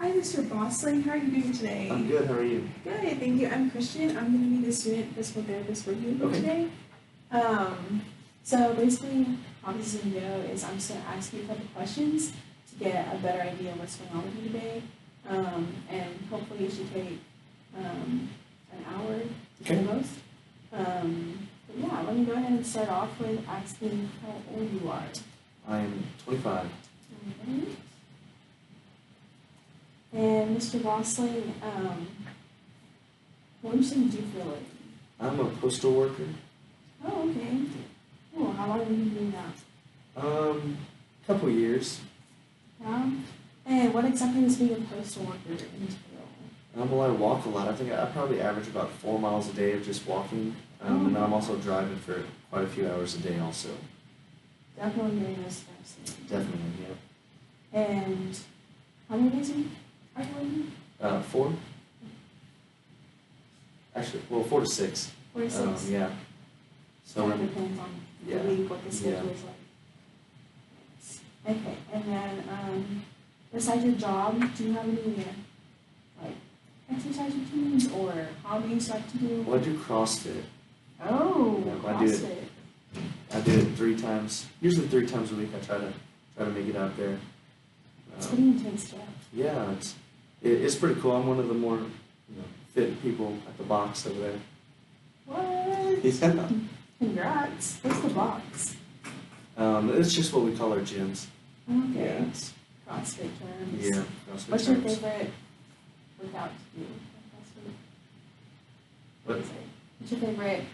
Hi, Mr. Bossling. How are you doing today? I'm good. How are you? Good, thank you. I'm Christian. I'm going to be the student physical therapist for you today. So basically, how this is going to go is I'm just going to ask you a couple questions to get a better idea of what's going on with you today. And hopefully it should take an hour at the most. But yeah, let me go ahead and start off with asking how old you are. I'm 25. Okay. And Mr. Bossling, what would you say you do for a living? I'm a postal worker. Oh, okay. Cool. How long have you been doing that? Couple years. Yeah. And what exactly does being a postal worker entail? Well, I walk a lot. I think I probably average about 4 miles a day of just walking. And then I'm also driving for quite a few hours a day also. Definitely doing those steps. Definitely, yeah. And how many days are you working? 4. Actually, well, 4 to 6. 4 to 6? Yeah. So kind of depends on the week, what the schedule is like. Okay, and then besides your job, do you have any like exercise routines or hobbies you like to do? Well, I do CrossFit. Oh, Yeah, CrossFit. I do it 3 times, usually 3 times a week. I try to make it out there. It's pretty intense stuff. Yeah, it's pretty cool. I'm one of the more fit people at the box over there. What? Yeah. Congrats. What's the box? It's just what we call our gyms. Okay. Yeah, CrossFit terms. Yeah, CrossFit What's terms. your favorite workout to do at CrossFit? What? What's your favorite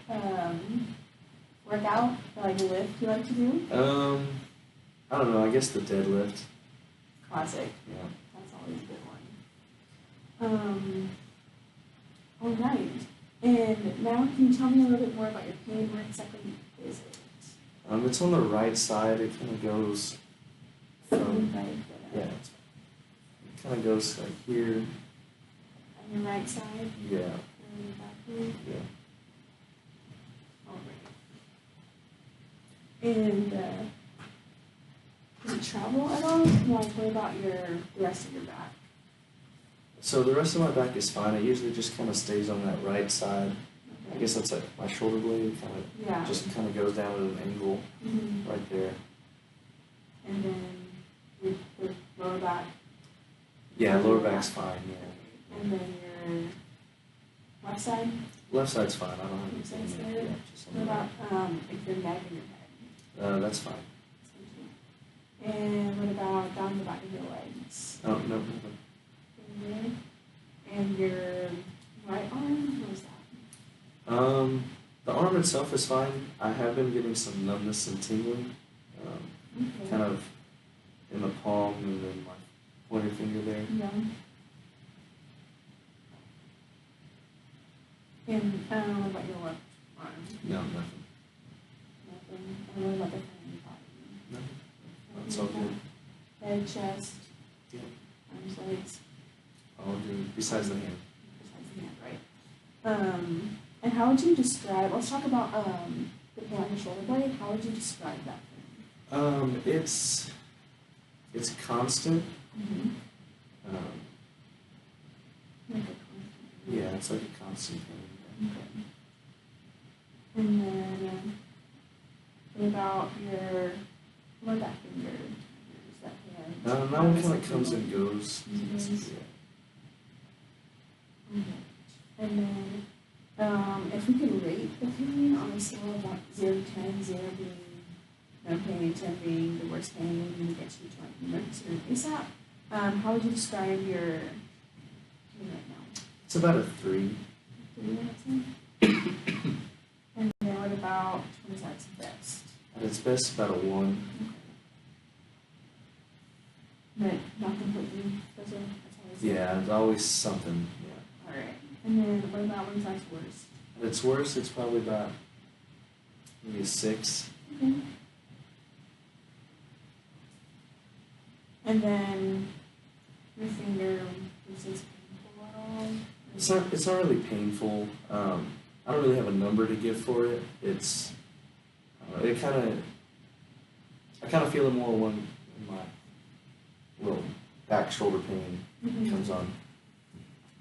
workout or like lift you like to do? I don't know. I guess the deadlift. Classic. Yeah. That's always a good one. All right. And now can you tell me a little bit more about your pain? Where exactly is it? It's on the right side. It kind of goes from it kind of goes like here. On your right side? Yeah. And back here? Yeah. All right. And does it travel at all? Like, what about the rest of your back? So the rest of my back is fine. It usually just kind of stays on that right side. Okay. I guess that's like my shoulder blade just kind of goes down at an angle right there. And then your lower back? Yeah, lower back's fine, yeah. And then your left side? Left side's fine. I don't have Left anything. side's good? Yeah, just on What the right. about like your neck and your head? That's fine. And what about down the back of your legs? Oh, no, nothing. And your right arm? What is that? The arm itself is fine. I have been getting some numbness and tingling, Okay. kind of in the palm and then my pointer finger there. Yeah. And what about your left arm? No, nothing. Nothing. And what about the front of your body? Nothing. That's all good. Head, chest, Yeah. arms, legs. All good. Besides the hand. Besides the hand, right? And how would you describe? Let's talk about the pain on your shoulder blade. How would you describe that pain? It's constant. Mm-hmm. Like a constant. Yeah, it's like a constant pain. Okay. And then, what about that finger? Is that hand? That one kind of comes and goes. Mhm. Yeah. Okay. And then, if we could rate the pain on a scale of 0 to 10, 0 being no pain, 10 being the worst pain, and you get to emergency room ASAP, how would you describe your pain right now? It's about a 3. 3 out of 10? And then what about when is at its best? At its best, about a 1. Okay. But not completely. That's always Yeah, it's always something. Yeah. Alright. And then what about when it's at its worst? At its worst, it's probably about maybe a 6. Okay. And then your finger, is this painful at all? It's not really painful. I don't really have a number to give for it. I kind of feel it more when my back shoulder pain comes on.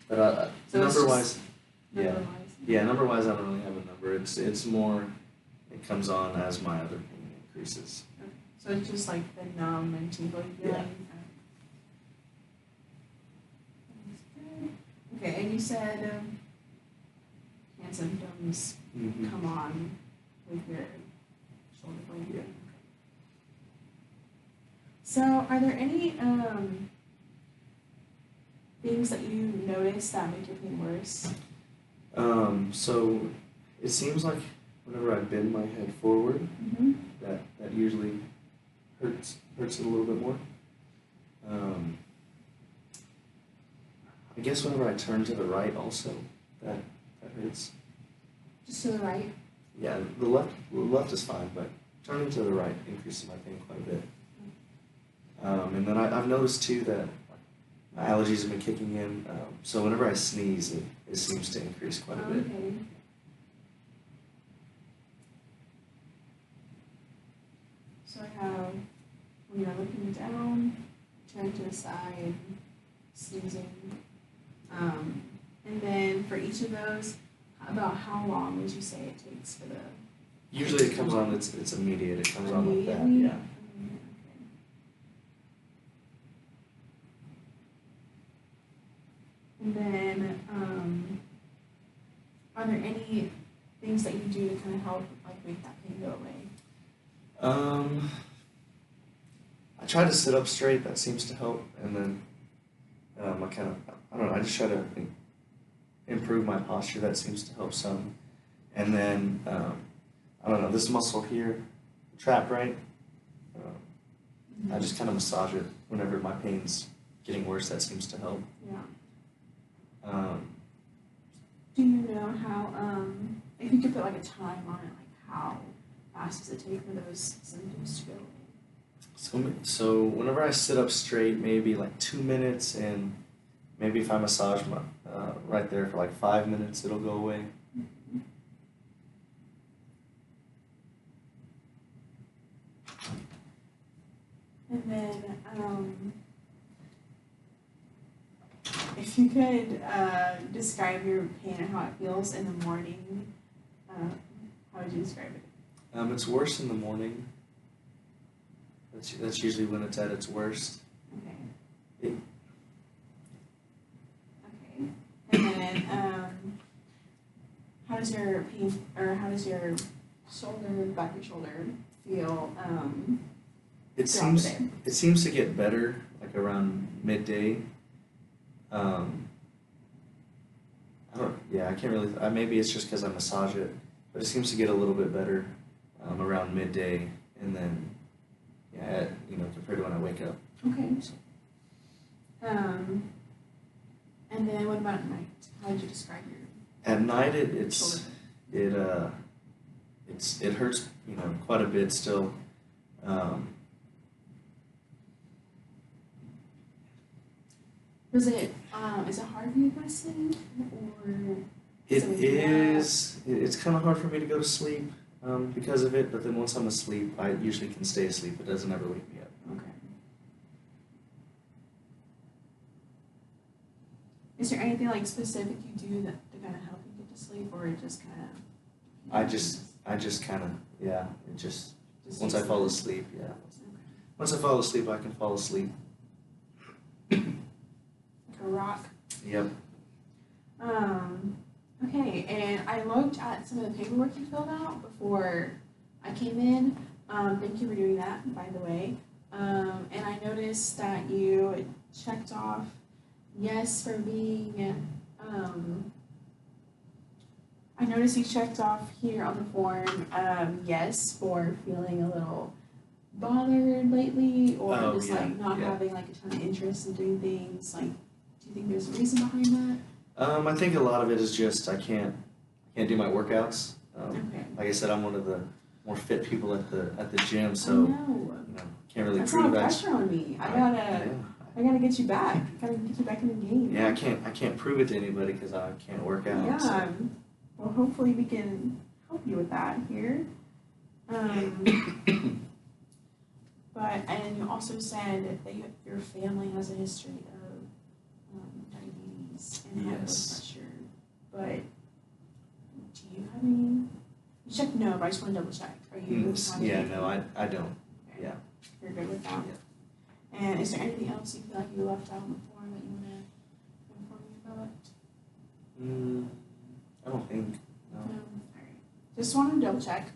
But So it's number just wise, number wise, I don't really have a number. It's more, it comes on as my other pain increases. Okay. So it's just like the numb and tingling feeling. Okay, and you said hand symptoms come on with your shoulder blade. Yeah. So, are there any things that you notice that make your pain worse? So it seems like whenever I bend my head forward, that usually hurts it a little bit more. I guess whenever I turn to the right also, that hurts. Just to the right? Yeah, the left is fine, but turning to the right increases my pain quite a bit. And then I've noticed too that my allergies have been kicking in, so whenever I sneeze, it seems to increase quite a bit. Okay. So I have, when you're looking down, turn to the side, sneezing. And then for each of those, about how long would you say it takes for the... Usually it comes on, it's immediate, it comes on like that, yeah. And then, are there any things that you do to kind of help, like, make that pain go away? I try to sit up straight, that seems to help, and then I just try to improve my posture, that seems to help some. And then, I don't know, this muscle here, the trap, right? I just kind of massage it whenever my pain's getting worse, that seems to help. Yeah. Do you know how, if you could put like a time on it, like how fast does it take for those symptoms to go away? So whenever I sit up straight, maybe like 2 minutes, and maybe if I massage my right there for like 5 minutes, it'll go away. And then, if you could describe your pain and how it feels in the morning, how would you describe it? It's worse in the morning. That's usually when it's at its worst. Okay. Okay. And then, how does your pain, or how does your shoulder, back of your shoulder feel? It seems to get better like around midday. I can't really. Maybe it's just because I massage it, but it seems to get a little bit better around midday, and then compared to when I wake up. Okay. So. And then what about at night? How would you describe your? At night, it hurts quite a bit still. Is it hard for you to go to sleep, or? It is. It's kind of hard for me to go to sleep because of it. But then once I'm asleep, I usually can stay asleep. It doesn't ever wake me up. Okay. Is there anything like specific you do to kind of help you get to sleep, or it just kind of? I just kind of It just once I fall asleep, yeah. Okay. Once I fall asleep, I can fall asleep. Like a rock. Yep. Okay, and I looked at some of the paperwork you filled out before I came in. Thank you for doing that, by the way. And I noticed that you checked off yes for being, I noticed you checked off here on the form, yes for feeling a little bothered lately, or not having like a ton of interest in doing things. Like, do you think there's a reason behind that? I think a lot of it is just I can't do my workouts. Okay. Like I said, I'm one of the more fit people at the gym, so can't really That's prove a lot of pressure on me. I gotta get you back. Gotta get you back in the game. Yeah, I can't prove it to anybody because I can't work out. Yeah. So. Well, hopefully we can help you with that here. And you also said that your family has a history of diabetes and high blood Yes. pressure. But do you have any? You checked no, but I just want to double check. Are you? Yeah, no, I don't. Okay. Yeah. You're good with that? Yeah. And is there anything else you feel like you left out on the form that you want to inform me about? I don't think. No. Alright. Just wanted to double check.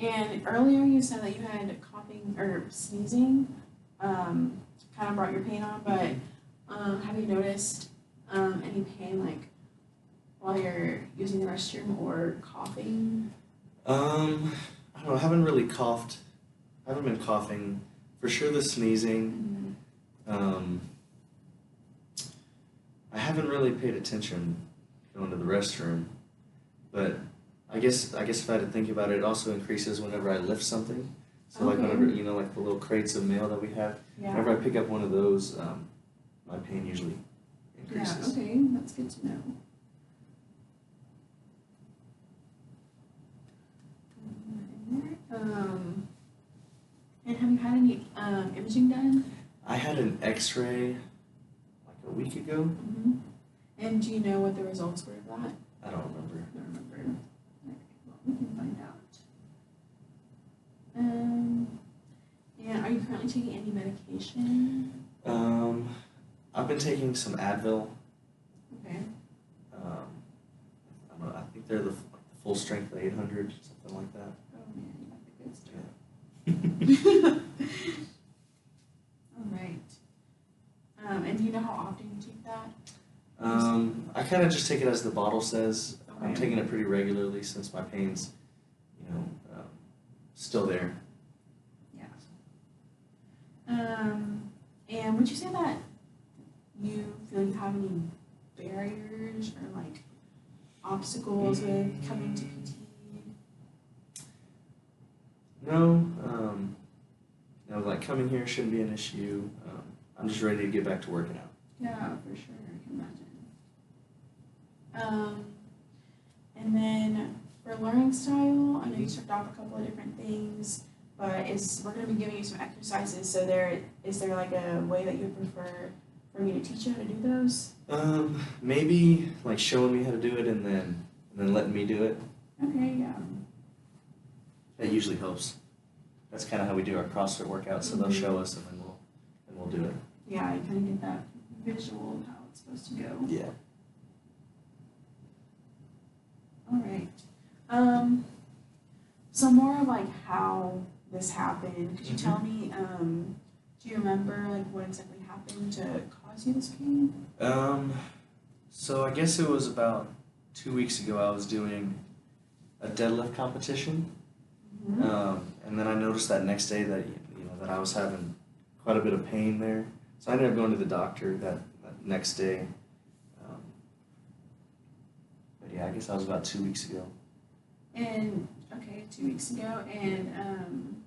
And earlier you said that you had coughing or sneezing, kind of brought your pain on, but have you noticed any pain like while you're using the restroom or coughing? I don't know. I haven't really coughed. I haven't been coughing. For sure, the sneezing. I haven't really paid attention going to the restroom, but I guess if I had to think about it, it also increases whenever I lift something. So like whenever like the little crates of mail that we have, whenever I pick up one of those, my pain usually increases. Yeah. Okay, that's good to know. And have you had any imaging done? I had an X-ray like a week ago. And do you know what the results were of that? I don't remember. Okay, well, we can find out. And are you currently taking any medication? I've been taking some Advil. Okay. I don't know, I think they're the full strength 800, something like that. Oh man, you got the good stuff. All right. And do you know how often you take that? I kind of just take it as the bottle says. Okay. I'm taking it pretty regularly since my pain's, still there. Yeah. And would you say that you feel you have any barriers or like obstacles with coming to PT? No, like coming here shouldn't be an issue. I'm just ready to get back to working out. Yeah, for sure. I can imagine. And then for learning style, I know you checked off a couple of different things, but we're going to be giving you some exercises. So is there like a way that you would prefer for me to teach you how to do those? Maybe like showing me how to do it and then letting me do it. Okay, yeah. That usually helps. That's kind of how we do our CrossFit workouts. So they'll show us and then we'll do it. Yeah, you kind of get that visual of how it's supposed to go. Yeah. All right. So more of like how this happened. Could you tell me? Do you remember like what exactly happened to cause you this pain? So I guess it was about 2 weeks ago. I was doing a deadlift competition, and then I noticed that next day that that I was having quite a bit of pain there. So I ended up going to the doctor that next day. But yeah, I guess that was about 2 weeks ago. And okay, 2 weeks ago, and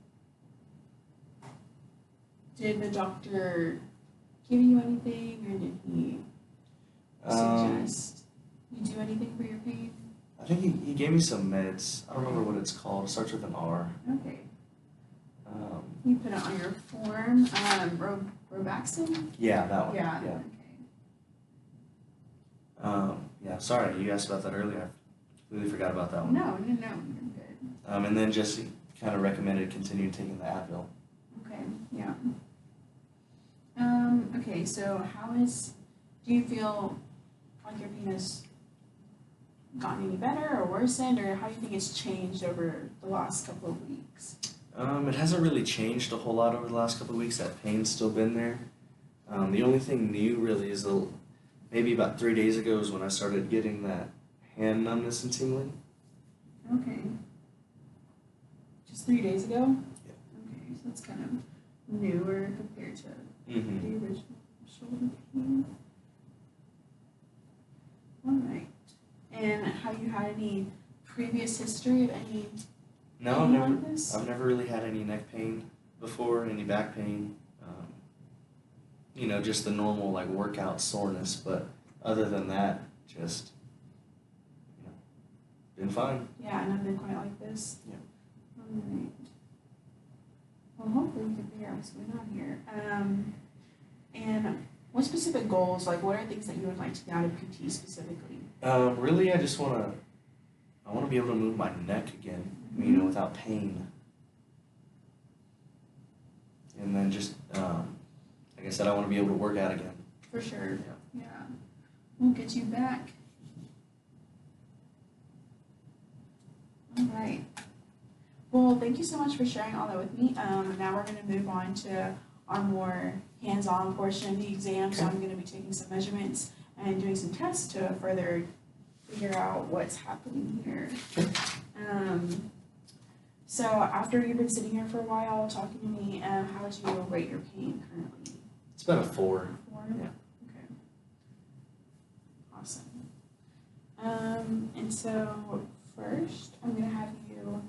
did the doctor give you anything, or did he suggest you do anything for your pain? I think he gave me some meds. I don't remember what it's called. It starts with an R. Okay. You put it on your form. Robaxin? Yeah, that one. Yeah. Yeah. Okay. Yeah. Sorry, you asked about that earlier. I completely forgot about that one. No, you're good. And then just kind of recommended continuing taking the Advil. Okay. Yeah. Okay. So do you feel like your pain has gotten any better or worsened, or how do you think it's changed over the last couple of weeks? It hasn't really changed a whole lot over the last couple of weeks. That pain's still been there. The only thing new really is maybe about 3 days ago is when I started getting that hand numbness and tingling. Okay. Just 3 days ago? Yeah. Okay, so that's kind of newer compared to the original shoulder pain. Alright. And have you had any previous history of any No, pain like this? I've never really had any neck pain before, any back pain. Just the normal like workout soreness, but other than that, just been fine. Yeah, and I've been quite like this. Yeah. Alright. Well, hopefully we can figure out what's going on here. And what specific goals, like what are things that you would like to get out of PT specifically? Really, I just want to be able to move my neck again, you know, without pain. And then just, like I said, I want to be able to work out again. For sure. Yeah. We'll get you back. All right. Well, thank you so much for sharing all that with me. Now we're going to move on to our more hands-on portion of the exam. So I'm going to be taking some measurements and doing some tests to further figure out what's happening here. So after you've been sitting here for a while talking to me, how would you rate your pain currently? It's about a 4. 4? Yeah. Okay. Awesome. And so first, I'm going to have you,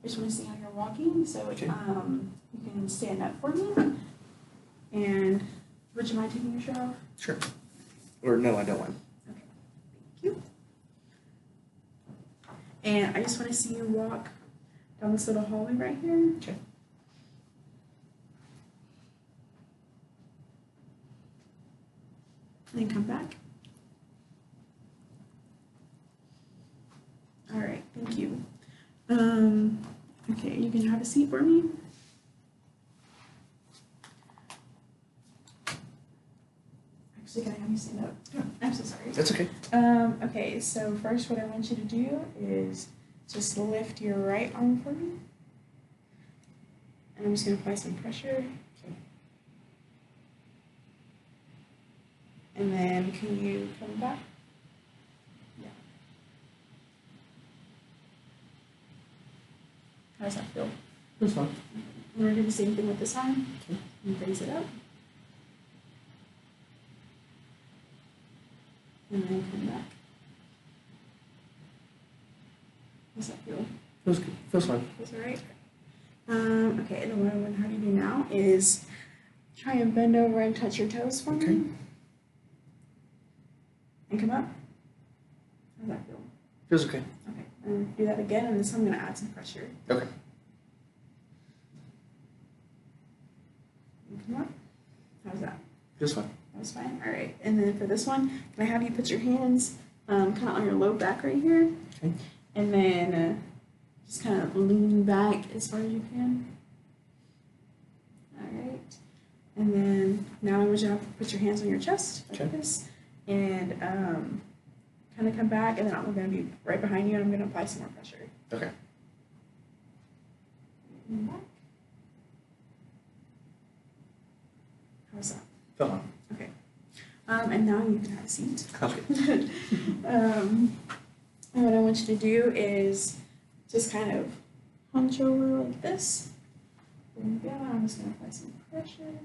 I just want to see how you're walking. So Okay. you can stand up for me. And would you mind taking your shirt off? Sure. Or no, I don't mind. Okay. Thank you. And I just want to see you walk down this little hallway right here. Okay. And then come back. All right, thank you. Okay, you can have a seat for me. Actually, can I have you stand up? Yeah. I'm so sorry. That's okay. Okay, so first what I want you to do is just lift your right arm for me. And I'm just going to apply some pressure. Okay. And then can you come back? Yeah. How does that feel? That's fine. We're going to do the same thing with this arm. Okay. And raise it up. And then come back. How does that feel? Feels good. Feels fine. Feels all right? Okay, and then what I'm going to have you do now is try and bend over and touch your toes for Okay. me. And come up. How does that feel? Feels okay. Okay, and do that again, and this time I'm going to add some pressure. Okay. And come up. How's that? Feels fine. That was fine. All right, and then for this one, can I have you put your hands kind of on your low back right here? Okay. And then just kind of lean back as far as you can. All right. And then now I want you to put your hands on your chest like this. And kind of come back, and then I'm going to be right behind you, and I'm going to apply some more pressure. Okay. And back. How's that? Feel fine. Okay. And now you can have a seat. Okay. And what I want you to do is just kind of hunch over like this. There you go. I'm just going to apply some pressure.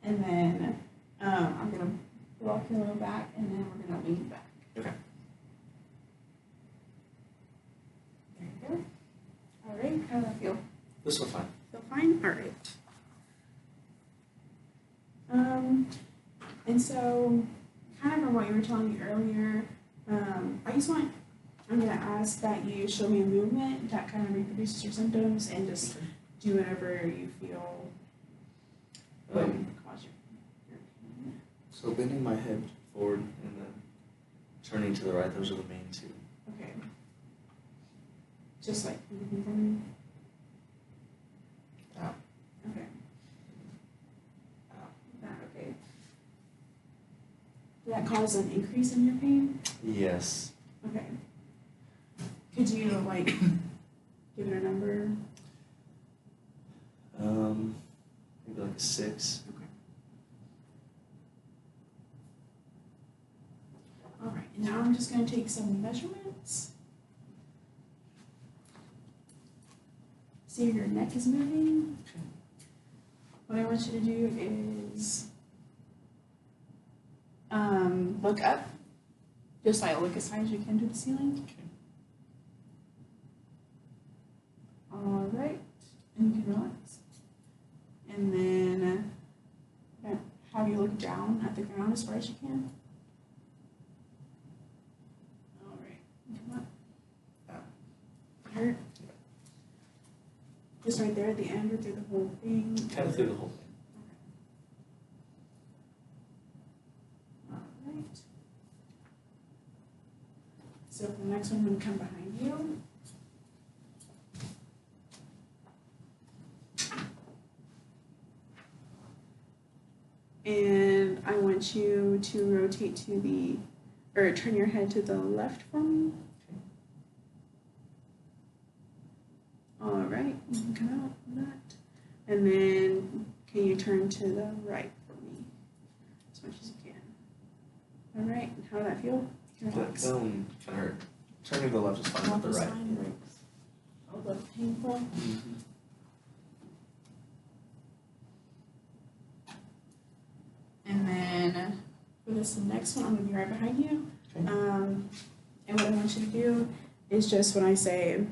And then I'm going to rock your low back, and then we're going to lean back. Okay. There you go. All right. How does that feel? This will fine. Feel fine? All right. And so, kind of from what you were telling me earlier, I'm going to ask that you show me a movement that kind of reproduces your symptoms and just do whatever you feel would cause your pain. So bending my head forward and then turning to the right, those are the main two. Okay. Just like moving for me. Out. Okay. Out. That, okay. Did that cause an increase in your pain? Yes. Okay. Could you, like, give it a number? Maybe like a 6. Okay. All right, and now I'm just going to take some measurements. See if your neck is moving. Okay. What I want you to do is look up. Just like look as high as you can to the ceiling. Okay. All right, and you can relax. And then have you look down at the ground as far as you can. All right, come up. Out. Hurt. Just just right there at the end or through the whole thing? Kind of through the whole thing. Alright. So for the next one, I'm going to come behind you. And I want you to rotate to the, or turn your head to the left for me. Okay. All right, you can come out of that. And then can you turn to the right for me as much as you can. All right, and how did that feel? Relax. That one kind of hurt. Turning to the left is fine, but the right. A little painful. Mm-hmm. And then for this next one, I'm gonna be right behind you. Okay. And what I want you to do is just when I say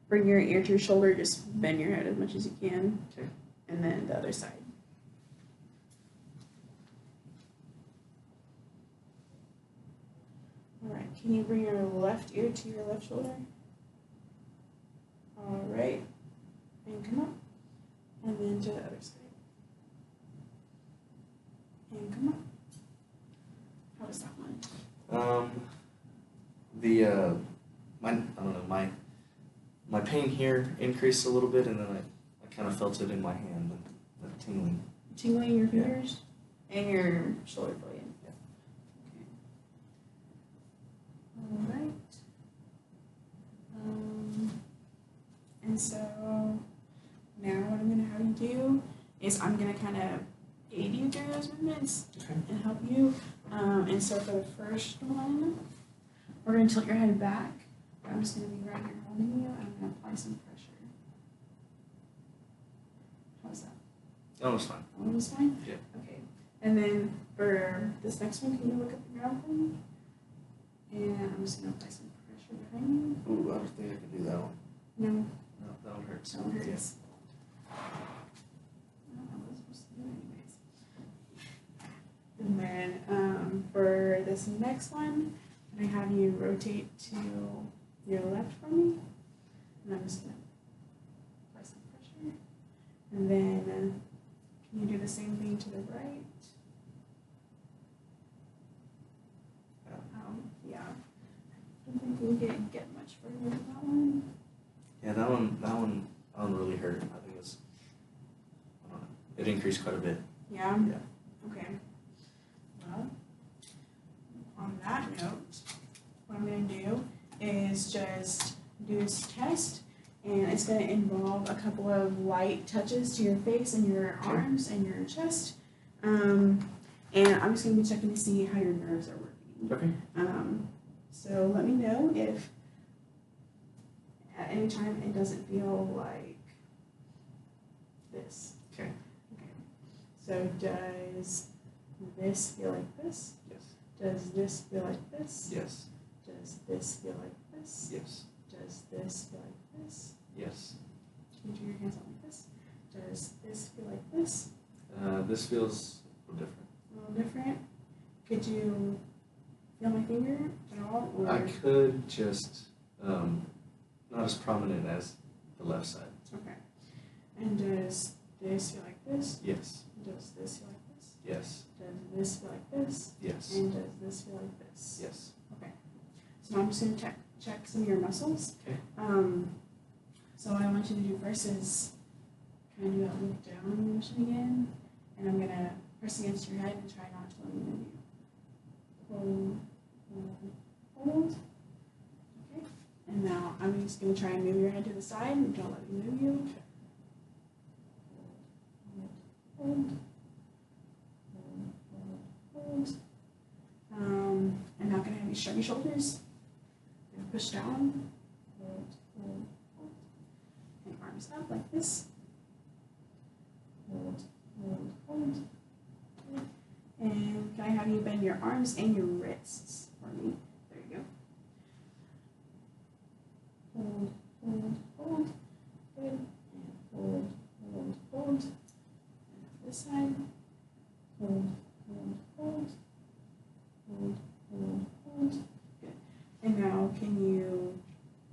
bring your ear to your shoulder, just bend your head as much as you can. Okay. And then the other side. All right, can you bring your left ear to your left shoulder? All right, and come up. And then to the other side. And come up. How was that one? My pain here increased a little bit, and then I kind of felt it in my hand, the tingling. Tingling in your fingers? Yeah. And your shoulder blade? Yeah. Okay. All right. And so now what I'm going to have you do is I'm going to kind of aid you through those movements. Okay. And help you. And so for the first one, we're going to tilt your head back. I'm just going to be right here holding you, and I'm going to apply some pressure. How's that? That was fine. That was fine? Yeah. Okay. And then for this next one, can you look up the ground for me? And I'm just going to apply some pressure behind you. Ooh, I don't think I can do that one. No. No, that one hurts. That one hurts. Yeah. I don't know what I'm supposed to do anyways. And then for this next one, can I have you rotate to your left for me? And I'm just going to apply some pressure. And then can you do the same thing to the right? Yeah. I don't think we'll get much further with that one. Yeah, that one really hurt. I think I don't know, it increased quite a bit. Yeah? Yeah. Okay. Well, on that note, what I'm going to do is just do this test, and it's going to involve a couple of light touches to your face and your arms and your chest. And I'm just going to be checking to see how your nerves are working. Okay. So let me know if at any time it doesn't feel like this. Okay. Okay. So does this feel like this? Yes. Does this feel like this? Yes. Does this feel like this? Yes. Does this feel like this? Yes. Can you do your hands out like this? Does this feel like this? This feels a little different. A little different. Could you feel my finger at all? Or? I could, just not as prominent as the left side. Okay. And does this feel like this? Yes. Does this feel like this? Yes. Does this feel like this? Yes. And does this feel like this? Yes. Okay. So now I'm just going to check some of your muscles. Okay. So what I want you to do first is kind of do that look down motion again. And I'm going to press against your head and try not to let me move you. Hold, hold, hold. Okay. And now I'm just going to try and move your head to the side and don't let me move you. Okay. Hold, hold, hold. And now can I have you shrug your shoulders and push down, hold, hold, hold, and arms up like this, hold, hold, hold. Okay. And can I have you bend your arms and your wrists for me? There you go. Hold, hold, hold. Good. And hold, hold, hold. And this side. Hold, hold, hold. Hold, hold, hold. Good. And now can you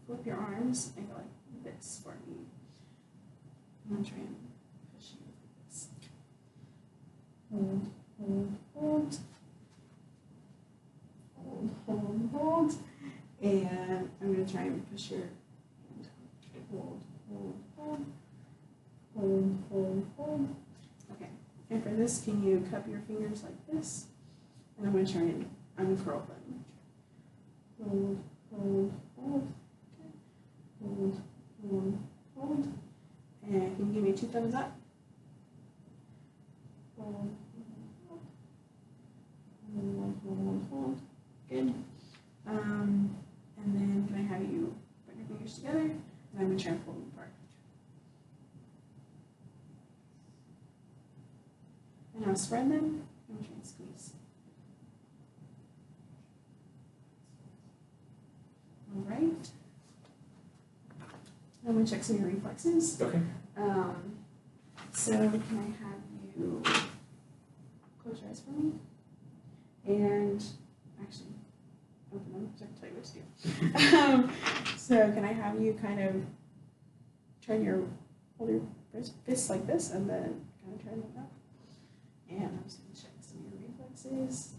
flip your arms and go like this for me? I'm gonna try and push you like this. Hold, hold, hold. Hold, hold, hold. And I'm gonna try and push your hand. Hold, hold, hold. Hold, hold, hold. Okay. And for this, can you cup your fingers like this? And I'm gonna try and uncurl them. Hold, hold, hold. Okay. Hold, hold, hold. And can you give me 2 thumbs up? Hold, hold, hold, hold, hold. Good. And then can I have you put your fingers together? And I'm gonna try and pull them apart. And now spread them. I'm gonna try and squeeze. All right. I'm gonna check some of your reflexes. Okay. So can I have you close your eyes for me? And actually, open them so I can tell you what to do. So can I have you kind of hold your fists like this and then kind of turn them up? And I'm just going to check some of your reflexes.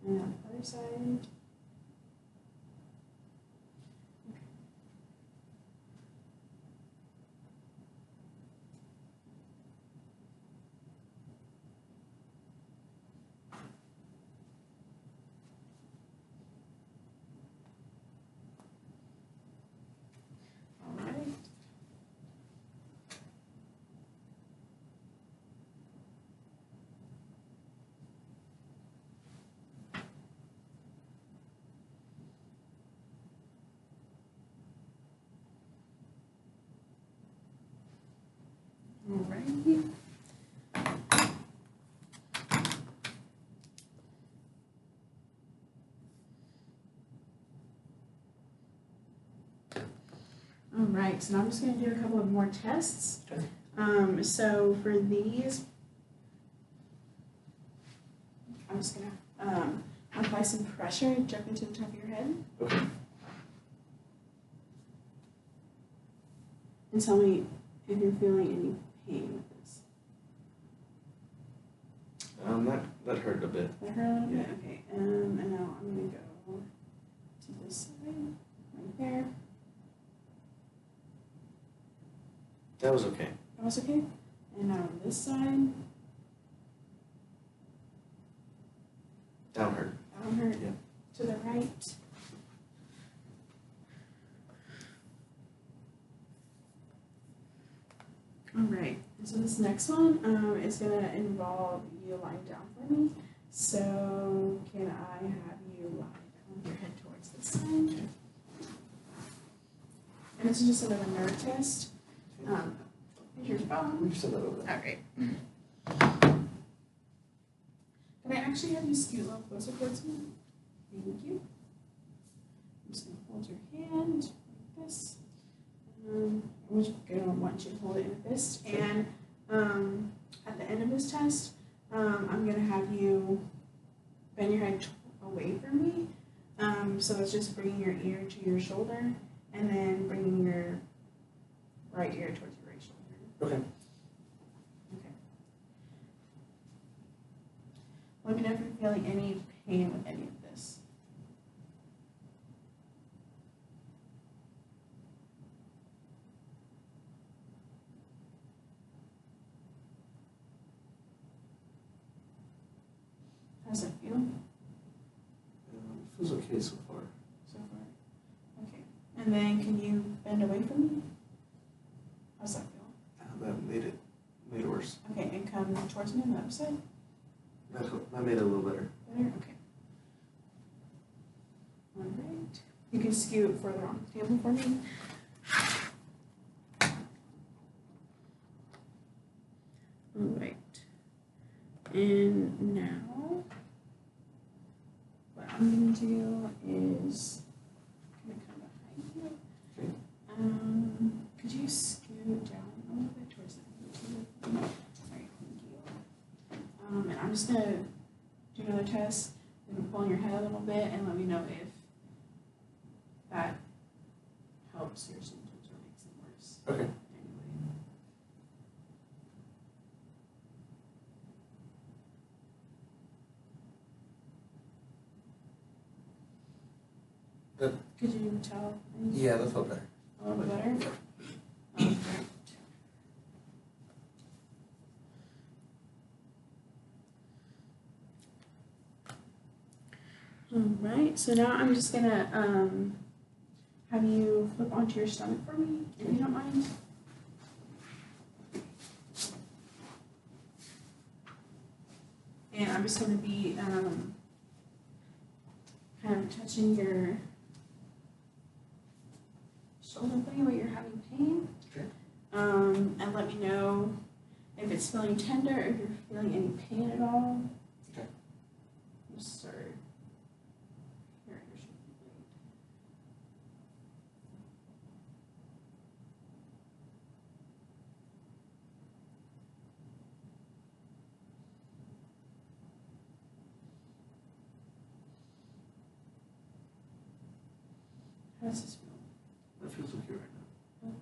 And on the other side. Alrighty. Alright, so now I'm just going to do a couple of more tests. Okay. So for these, I'm just going to apply some pressure directly to the top of your head. Okay. And tell me if you're feeling any pain with this. That hurt a bit. That hurt a little Yeah. bit? Okay. And now I'm going to go to this side, right there. That was okay. That was okay? And now on this side. Down hurt. Down hurt. Yeah. To the right. Alright, so this next one is going to involve you lying down for me. So can I have you lie down with your head towards this side? And this is just another nerve test. Here's your phone. We just said that over there. Alright. Can I actually have you scoot a little closer towards me? Thank you. I'm just going to hold your hand like this. I'm going to want you to hold it in a fist. And at the end of this test, I'm going to have you bend your head away from me. So it's just bringing your ear to your shoulder and then bringing your right ear towards your right shoulder. Okay. Okay. Let me know if you're feeling any pain with any of this. How's that feel? Feels okay so far. So far? Okay. And then can you bend away from me? How's that feel? That made it worse. Okay, and come towards me on the other side? That made it a little better. Better? Okay. Alright. You can scoot further on the table for me. Alright. And now, what I'm going to do is kind of come behind you. Okay. Could you scoot down a little bit towards the table? Alright, thank you. And I'm just going to do another test. I'm going to pull on your head a little bit and let me know if that helps your symptoms. Could you tell? Yeah, that felt better. A little bit better? Yeah. Okay. Alright, so now I'm just gonna have you flip onto your stomach for me, if you don't mind. And I'm just gonna be kind of touching your shoulder blade where you're having pain. Okay. And let me know if it's feeling tender, if you're feeling any pain at all. Okay. Just start here at your shoulder blade. How does this feel? That feels okay right now. Okay.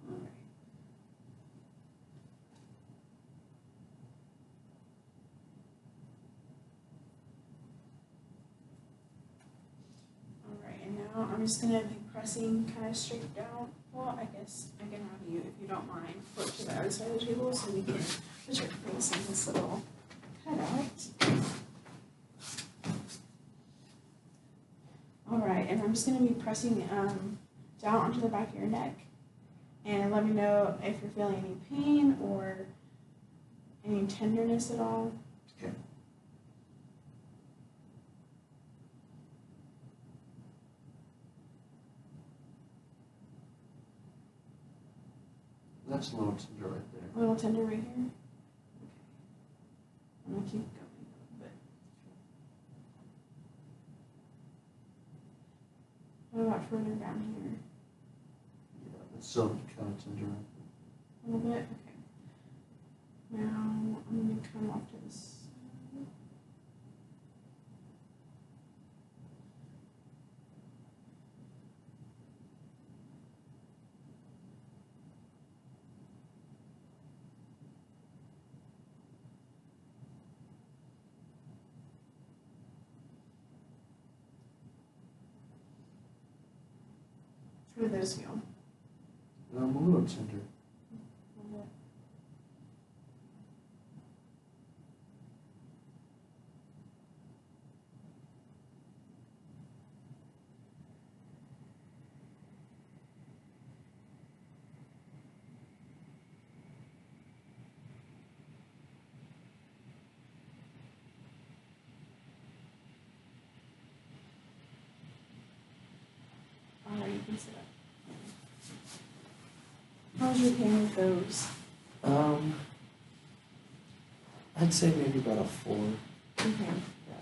All right. All right, and now I'm just gonna be pressing kind of straight down. Well, I guess I can have you, if you don't mind, flip to the other side of the table so we can put your face in this little cutout. All right, and I'm just gonna be pressing down onto the back of your neck, and let me know if you're feeling any pain or any tenderness at all. Okay. That's a little tender right there. A little tender right here. Okay. I'm gonna keep going a little bit. What about further down here? Yeah, that's still kind of tender right there. A little bit? Okay. Now I'm gonna come off to this side. How do those feel? A little tender. A little bit. Alright, you can sit up. How's your pain with those? I'd say maybe about a 4. Okay. Yeah.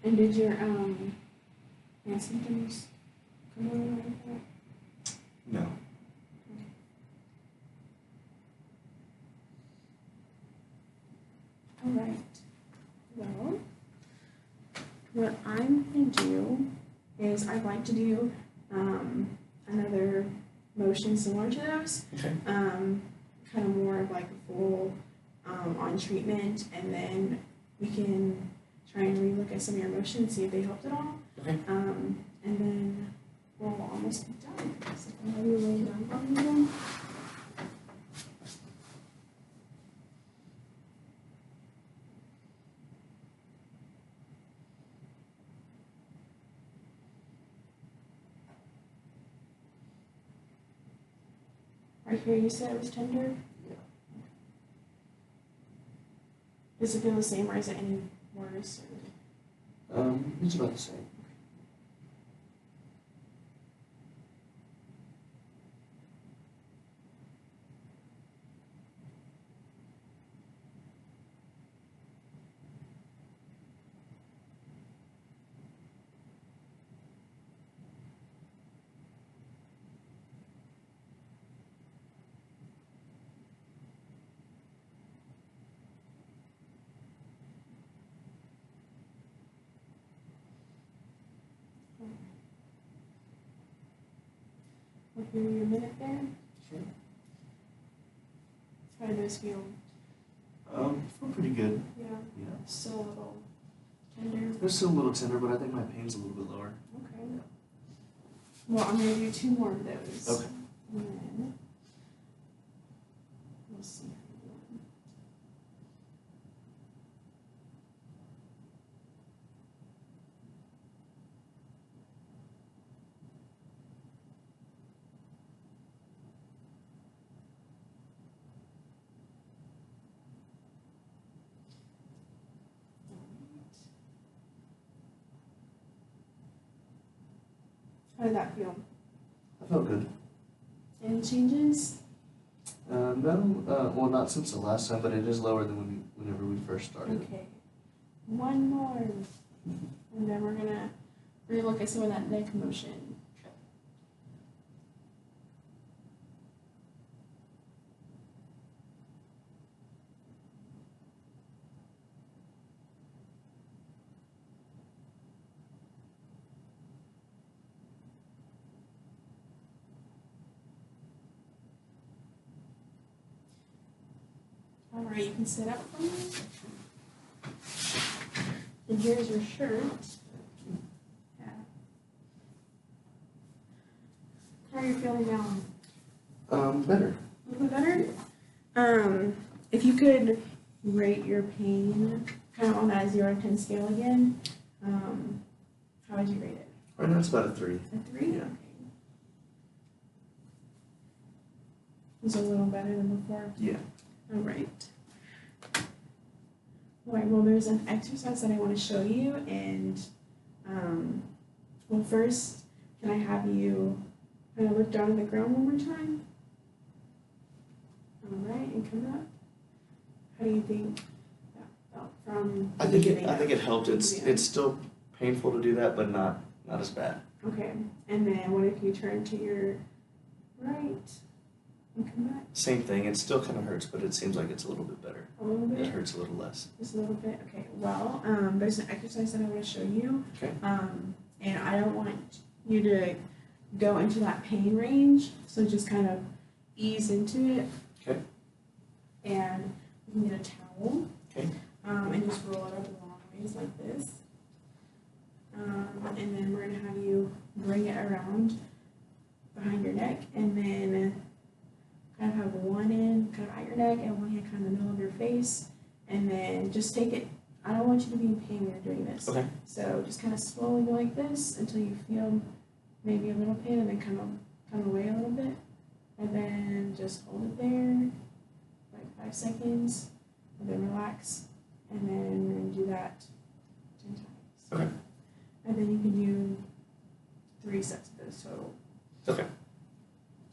And did your hand symptoms come on like that? No. All right. Well, what I'm going to do is I'd like to do another motion similar to those. Okay. Kind of more of like a full on treatment, and then we can try and relook at some of your motions, see if they helped at all. Okay. And then we'll almost be done. So I'll have you lay down on me again. Right here, you said it was tender. Yeah. Does it feel the same, or is it any worse? It's about the same. We'll give you a minute there. Sure. How do those feel? Feel pretty good. Yeah. Yeah. Still a little tender. They're still a little tender, but I think my pain's a little bit lower. Okay. Well, I'm gonna do 2 more of those. Okay. And then we'll see how you're doing. How did that feel? I felt good. Any changes? No, well, not since the last time, but it is lower than whenever we first started. Okay. 1 more. And then we're gonna relook at some of that neck motion. All right, you can sit up for me. And here's your shirt. Yeah. How are you feeling now? Better. A little bit better? If you could rate your pain kind of on that 0 to 10 scale again, how would you rate it? Right now it's about a 3. A 3? Yeah. Okay. Was it a little better than before? Yeah. All right. All right, well, there's an exercise that I want to show you, and, well, first, can I have you kind of look down at the ground one more time? All right, and come up. How do you think that felt from the beginning? I think it helped. It's still painful to do that, but not as bad. Okay, and then what if you turn to your right and come back? Same thing. It still kind of hurts, but it seems like it's a little bit better. A little bit? It hurts a little less. Just a little bit? Okay, well, there's an exercise that I want to show you. Okay. And I don't want you to go into that pain range, so just kind of ease into it. Okay. And you can get a towel. Okay. And just roll it up long ways like this. And then we're going to have you bring it around behind your neck, and then kind of have one hand kind of at your neck and one hand kind of in the middle of your face, and then just take it. I don't want you to be in pain when you're doing this. Okay. So just kind of slowly go like this until you feel maybe a little pain, and then come away a little bit, and then just hold it there like 5 seconds, and then relax, and then we're going to do that 10 times. Okay. And then you can do 3 sets of those total. Okay.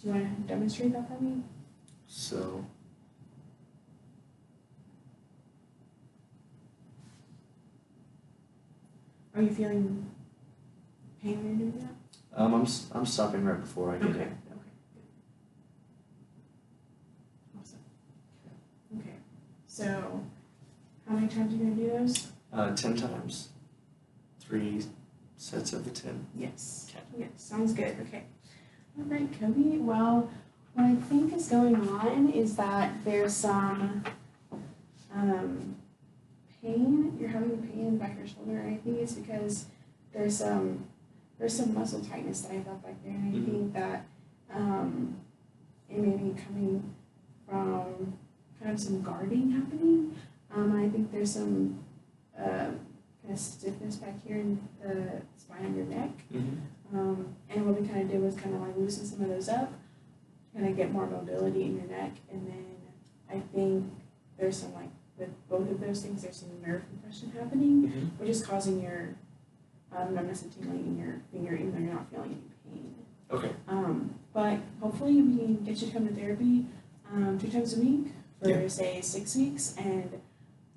Do you want to demonstrate that for me? So. Are you feeling pain when you're doing that? I'm stopping right before I get Okay. it. Okay. Good. Awesome. Okay. So, how many times are you going to do those? 10 times. 3 sets of the 10. Yes. Okay. Yes. Sounds good. Okay. All right, Koby. Well, what I think is going on is that there's some pain. You're having pain in the back of your shoulder, and I think it's because there's some muscle tightness that I felt back there, and I think that it may be coming from kind of some guarding happening. I think there's some kind of stiffness back here in the spine of your neck. And what we kind of did was kind of like loosen some of those up, kind of get more mobility in your neck, and then I think there's some like, with both of those things, there's some nerve compression happening, which is causing your numbness and tingling in your finger, even though you're not feeling any pain. Okay. But hopefully we can get you to come to therapy 2 times a week for say 6 weeks, and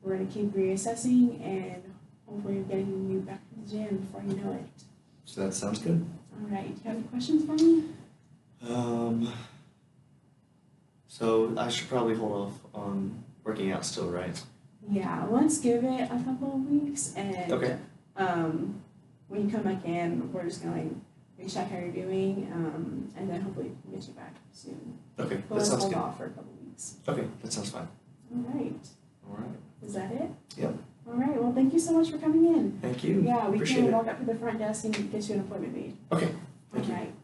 we're going to keep reassessing, and hopefully getting you back to the gym before you know it. So that sounds good. All right. Do you have any questions for me? So I should probably hold off on working out still, right? Yeah, let's give it a couple of weeks, and Okay. when you come back in, we're just going to recheck how you're doing, and then hopefully we can get you back soon. Okay, But that let's sounds hold good. off for a couple of weeks. Okay, that sounds fine. All right. All you so much for coming in. Thank you. Yeah, we Appreciate can it. walk up to the front desk and get you an appointment made. Okay. Thank you. All right.